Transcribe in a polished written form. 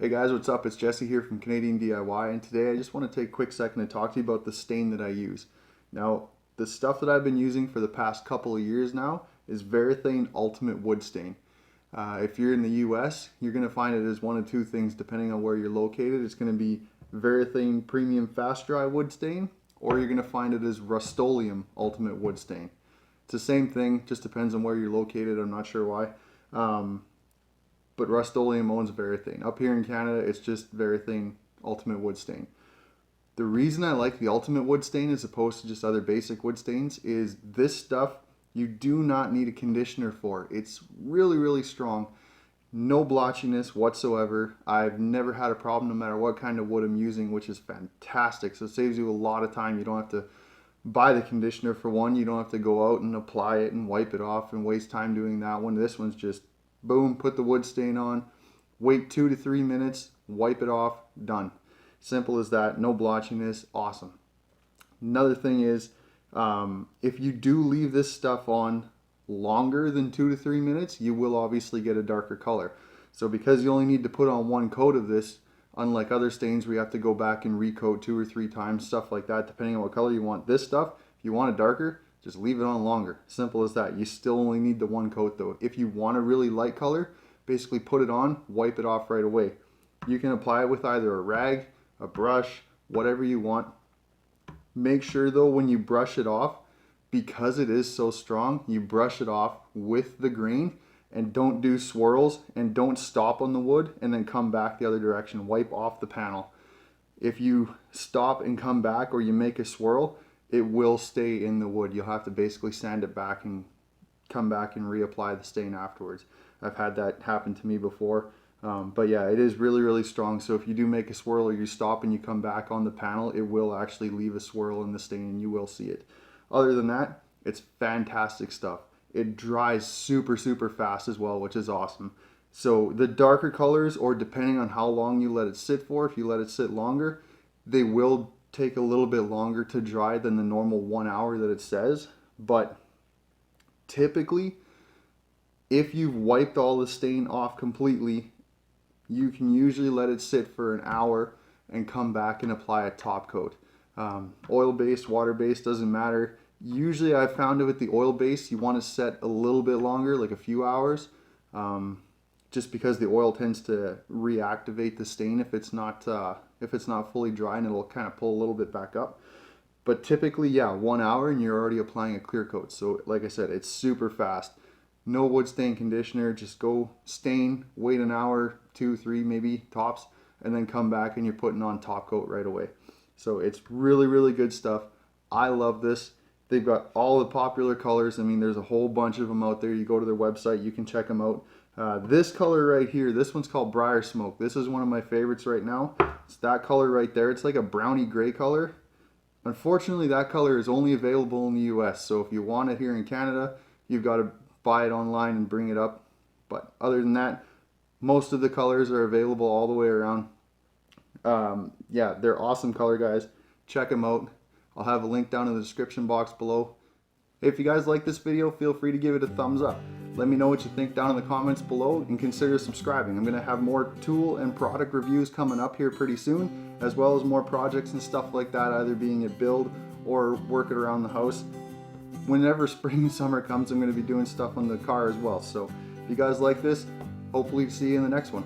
Hey guys, what's up? It's Jesse here from Canadian DIY, and today I just want to take a quick second to talk to you about the stain that I use. Now, the stuff that I've been using for the past couple of years now is Varathane Ultimate Wood Stain. If you're in the US, you're going to find it as one of two things depending on where you're located. It's going to be Varathane Premium Fast Dry Wood Stain, or you're going to find it as Rust-Oleum Ultimate Wood Stain. It's the same thing, just depends on where you're located. I'm not sure why. But Rust-Oleum owns Varathane. Up here in Canada, it's just Varathane Ultimate Wood Stain. The reason I like the Ultimate Wood Stain as opposed to just other basic wood stains is this stuff you do not need a conditioner for. It's really, really strong. No blotchiness whatsoever. I've never had a problem no matter what kind of wood I'm using, which is fantastic. So it saves you a lot of time. You don't have to buy the conditioner for one. You don't have to go out and apply it and wipe it off and waste time doing that one. This one's just boom, put the wood stain on, wait 2 to 3 minutes, wipe it off, done. Simple as that, no blotchiness, awesome. Another thing is, if you do leave this stuff on longer than 2 to 3 minutes, you will obviously get a darker color. So because you only need to put on one coat of this, unlike other stains where you have to go back and recoat 2 or 3 times, stuff like that, depending on what color you want. This stuff, if you want it darker, just leave it on longer. Simple as that. You still only need the one coat though. If you want a really light color, basically put it on, wipe it off right away. You can apply it with either a rag, a brush, whatever you want. Make sure though when you brush it off, because it is so strong, you brush it off with the grain and don't do swirls and don't stop on the wood and then come back the other direction. Wipe off the panel. If you stop and come back or you make a swirl, it will stay in the wood. You'll have to basically sand it back and come back and reapply the stain afterwards. I've had that happen to me before. But yeah, it is really, really strong. So if you do make a swirl or you stop and you come back on the panel, it will actually leave a swirl in the stain and you will see it. Other than that, it's fantastic stuff. It dries super, super fast as well, which is awesome. So the darker colors, or depending on how long you let it sit for, if you let it sit longer, they will take a little bit longer to dry than the normal 1 hour that it says. But typically, if you've wiped all the stain off completely, you can usually let it sit for an hour and come back and apply a top coat. Oil-based, water-based, doesn't matter. Usually I've found it with the oil-based, you want to set a little bit longer, like a few hours, just because the oil tends to reactivate the stain if it's not fully dry, and it'll kind of pull a little bit back up. But typically, yeah, 1 hour and you're already applying a clear coat. So like I said, it's super fast. No wood stain conditioner, just go stain, wait an hour, 2, 3 maybe tops, and then come back and you're putting on top coat right away. So it's really, really good stuff. I love this. They've got all the popular colors. I mean, there's a whole bunch of them out there. You go to their website, you can check them out. This color right here, this one's called Briarsmoke. This is one of my favorites right now. It's that color right there. It's like a brownie gray color. Unfortunately, that color is only available in the US. So if you want it here in Canada, you've got to buy it online and bring it up. But other than that, most of the colors are available all the way around. Yeah, they're awesome color, guys. Check them out. I'll have a link down in the description box below. If you guys like this video, feel free to give it a thumbs up. Let me know what you think down in the comments below and consider subscribing. I'm going to have more tool and product reviews coming up here pretty soon, as well as more projects and stuff like that, either being at build or working around the house. Whenever spring and summer comes, I'm going to be doing stuff on the car as well. So if you guys like this, hopefully see you in the next one.